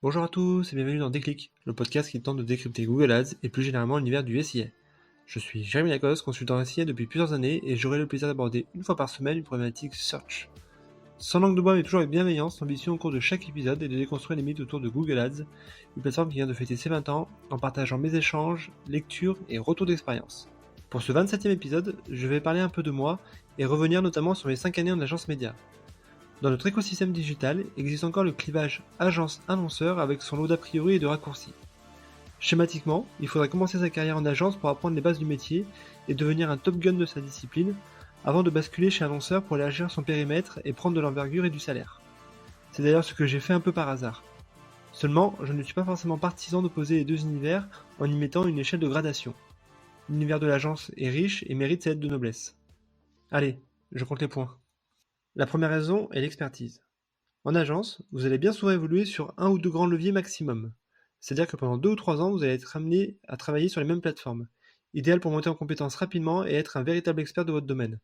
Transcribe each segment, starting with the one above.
Bonjour à tous et bienvenue dans Déclic, le podcast qui tente de décrypter Google Ads et plus généralement l'univers du SIA. Je suis Jérémy Lacoste, consultant SIA depuis plusieurs années et j'aurai le plaisir d'aborder une fois par semaine une problématique search. Sans langue de bois mais toujours avec bienveillance, l'ambition au cours de chaque épisode est de déconstruire les mythes autour de Google Ads, une plateforme qui vient de fêter ses 20 ans en partageant mes échanges, lectures et retours d'expérience. Pour ce 27e épisode, je vais parler un peu de moi et revenir notamment sur mes 5 années en agence média. Dans notre écosystème digital, existe encore le clivage agence-annonceur avec son lot d'a priori et de raccourcis. Schématiquement, il faudrait commencer sa carrière en agence pour apprendre les bases du métier et devenir un top gun de sa discipline, avant de basculer chez annonceur pour élargir son périmètre et prendre de l'envergure et du salaire. C'est d'ailleurs ce que j'ai fait un peu par hasard. Seulement, je ne suis pas forcément partisan d'opposer les deux univers en y mettant une échelle de gradation. L'univers de l'agence est riche et mérite sa lettre de noblesse. Allez, je compte les points. La première raison est l'expertise. En agence, vous allez bien souvent évoluer sur un ou deux grands leviers maximum. C'est-à-dire que pendant 2 ou 3 ans, vous allez être amené à travailler sur les mêmes plateformes. Idéal pour monter en compétences rapidement et être un véritable expert de votre domaine.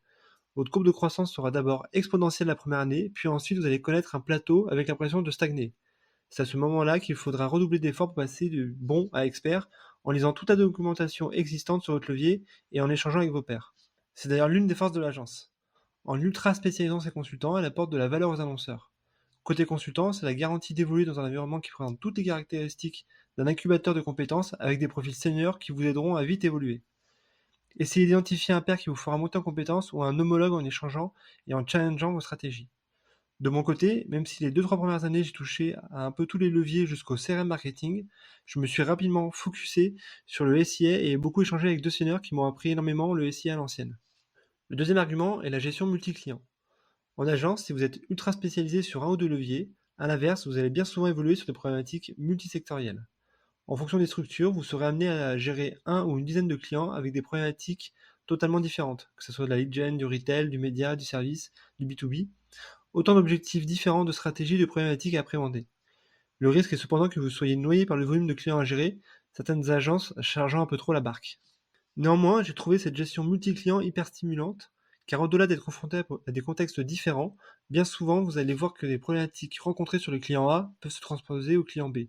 Votre courbe de croissance sera d'abord exponentielle la première année, puis ensuite vous allez connaître un plateau avec l'impression de stagner. C'est à ce moment-là qu'il faudra redoubler d'efforts pour passer de bon à expert en lisant toute la documentation existante sur votre levier et en échangeant avec vos pairs. C'est d'ailleurs l'une des forces de l'agence. En ultra spécialisant ses consultants, elle apporte de la valeur aux annonceurs. Côté consultant, c'est la garantie d'évoluer dans un environnement qui présente toutes les caractéristiques d'un incubateur de compétences avec des profils seniors qui vous aideront à vite évoluer. Essayez d'identifier un pair qui vous fera monter en compétences ou un homologue en échangeant et en challengeant vos stratégies. De mon côté, même si les 2-3 premières années j'ai touché à un peu tous les leviers jusqu'au CRM marketing, je me suis rapidement focusé sur le SIA et ai beaucoup échangé avec deux seniors qui m'ont appris énormément le SIA à l'ancienne. Le deuxième argument est la gestion multi-client. En agence, si vous êtes ultra spécialisé sur un ou deux leviers, à l'inverse, vous allez bien souvent évoluer sur des problématiques multisectorielles. En fonction des structures, vous serez amené à gérer un ou une dizaine de clients avec des problématiques totalement différentes, que ce soit de la lead gen, du retail, du média, du service, du B2B. Autant d'objectifs différents, de stratégies, de problématiques à appréhender. Le risque est cependant que vous soyez noyé par le volume de clients à gérer, certaines agences chargeant un peu trop la barque. Néanmoins, j'ai trouvé cette gestion multi-client hyper stimulante, car au-delà d'être confronté à des contextes différents, bien souvent vous allez voir que les problématiques rencontrées sur le client A peuvent se transposer au client B.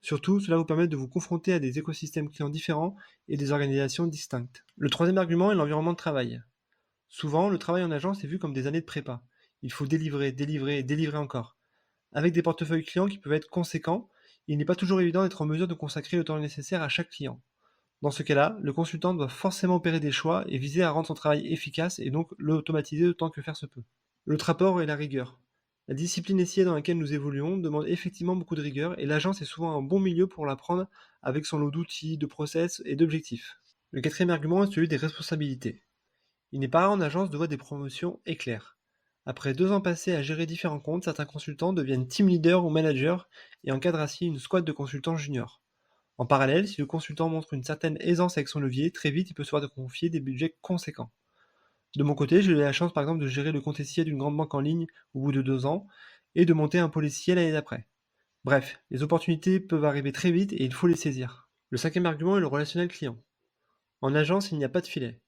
Surtout, cela vous permet de vous confronter à des écosystèmes clients différents et des organisations distinctes. Le troisième argument est l'environnement de travail. Souvent, le travail en agence est vu comme des années de prépa. Il faut délivrer, délivrer et délivrer encore. Avec des portefeuilles clients qui peuvent être conséquents, il n'est pas toujours évident d'être en mesure de consacrer le temps nécessaire à chaque client. Dans ce cas-là, le consultant doit forcément opérer des choix et viser à rendre son travail efficace et donc l'automatiser autant que faire se peut. L'autre apport est la rigueur. La discipline SIA dans laquelle nous évoluons demande effectivement beaucoup de rigueur et l'agence est souvent un bon milieu pour l'apprendre avec son lot d'outils, de process et d'objectifs. Le quatrième argument est celui des responsabilités. Il n'est pas rare en agence de voir des promotions éclairs. Après 2 ans passés à gérer différents comptes, certains consultants deviennent team leader ou manager et encadrent ainsi une squad de consultants juniors. En parallèle, si le consultant montre une certaine aisance avec son levier, très vite il peut se voir de confier des budgets conséquents. De mon côté, j'ai eu la chance par exemple de gérer le compte SIA d'une grande banque en ligne au bout de 2 ans et de monter un pôle SIA l'année d'après. Bref, les opportunités peuvent arriver très vite et il faut les saisir. Le cinquième argument est le relationnel client. En agence, il n'y a pas de filet.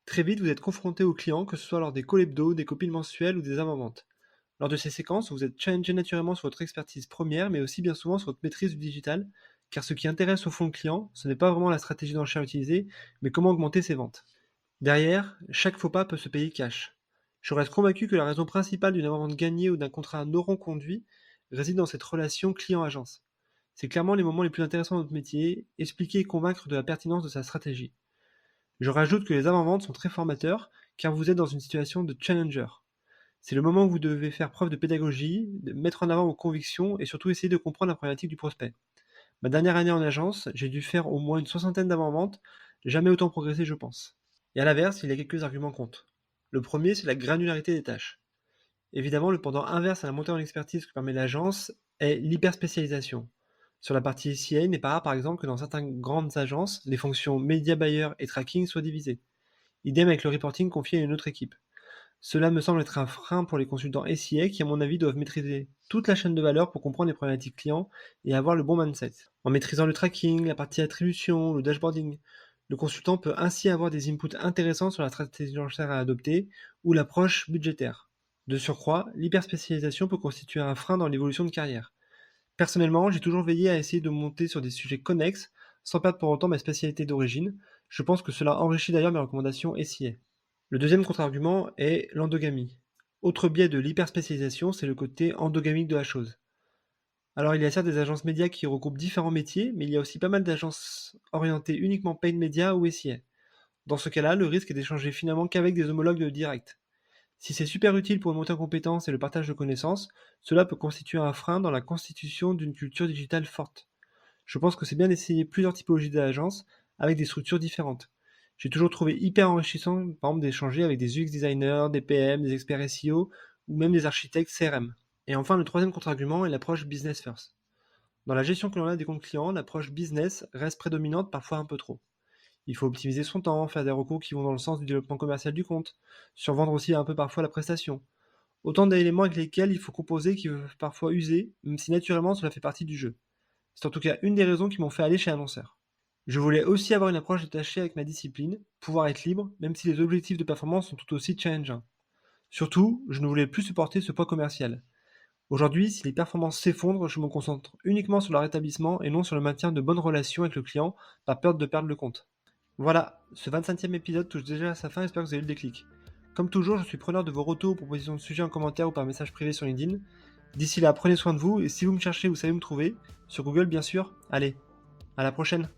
Très vite, vous êtes confronté aux clients, que ce soit lors des calls hebdo, des copiles mensuelles ou des avant-ventes. Lors de ces séquences, vous êtes challengé naturellement sur votre expertise première, mais aussi bien souvent sur votre maîtrise du digital, car ce qui intéresse au fond le client, ce n'est pas vraiment la stratégie d'enchère utilisée, mais comment augmenter ses ventes. Derrière, chaque faux pas peut se payer cash. Je reste convaincu que la raison principale d'une avant-vente gagnée ou d'un contrat non reconduit réside dans cette relation client-agence. C'est clairement les moments les plus intéressants de notre métier, expliquer et convaincre de la pertinence de sa stratégie. Je rajoute que les avant-ventes sont très formateurs, car vous êtes dans une situation de challenger. C'est le moment où vous devez faire preuve de pédagogie, de mettre en avant vos convictions et surtout essayer de comprendre la problématique du prospect. Ma dernière année en agence, j'ai dû faire au moins une soixantaine d'avant-ventes, jamais autant progressé je pense. Et à l'inverse, il y a quelques arguments contre. Le premier, c'est la granularité des tâches. Évidemment, le pendant inverse à la montée en expertise que permet l'agence est l'hyperspécialisation. Sur la partie SIA, il n'est pas rare par exemple que dans certaines grandes agences, les fonctions media buyer et tracking soient divisées. Idem avec le reporting confié à une autre équipe. Cela me semble être un frein pour les consultants SIA qui, à mon avis, doivent maîtriser toute la chaîne de valeur pour comprendre les problématiques clients et avoir le bon mindset. En maîtrisant le tracking, la partie attribution, le dashboarding, le consultant peut ainsi avoir des inputs intéressants sur la stratégie d'enchère à adopter ou l'approche budgétaire. De surcroît, l'hyperspécialisation peut constituer un frein dans l'évolution de carrière. Personnellement, j'ai toujours veillé à essayer de monter sur des sujets connexes, sans perdre pour autant ma spécialité d'origine. Je pense que cela enrichit d'ailleurs mes recommandations SIA. Le deuxième contre-argument est l'endogamie. Autre biais de l'hyperspécialisation, c'est le côté endogamique de la chose. Alors il y a certes des agences médias qui regroupent différents métiers, mais il y a aussi pas mal d'agences orientées uniquement paid media ou SIA. Dans ce cas-là, le risque est d'échanger finalement qu'avec des homologues de direct. Si c'est super utile pour une montée en compétences et le partage de connaissances, cela peut constituer un frein dans la constitution d'une culture digitale forte. Je pense que c'est bien d'essayer plusieurs typologies d'agences avec des structures différentes. J'ai toujours trouvé hyper enrichissant, par exemple, d'échanger avec des UX designers, des PM, des experts SEO ou même des architectes CRM. Et enfin, le troisième contre-argument est l'approche business first. Dans la gestion que l'on a des comptes clients, l'approche business reste prédominante, parfois un peu trop. Il faut optimiser son temps, faire des recours qui vont dans le sens du développement commercial du compte, survendre aussi un peu parfois la prestation. Autant d'éléments avec lesquels il faut composer qui peuvent parfois user, même si naturellement cela fait partie du jeu. C'est en tout cas une des raisons qui m'ont fait aller chez Annonceur. Je voulais aussi avoir une approche détachée avec ma discipline, pouvoir être libre, même si les objectifs de performance sont tout aussi challengeants. Surtout, je ne voulais plus supporter ce poids commercial. Aujourd'hui, si les performances s'effondrent, je me concentre uniquement sur leur rétablissement et non sur le maintien de bonnes relations avec le client, par peur de perdre le compte. Voilà, ce 25e épisode touche déjà à sa fin, j'espère que vous avez eu le déclic. Comme toujours, je suis preneur de vos retours ou propositions de sujets en commentaire ou par message privé sur LinkedIn. D'ici là, prenez soin de vous et si vous me cherchez, vous savez me trouver. Sur Google, bien sûr. Allez, à la prochaine!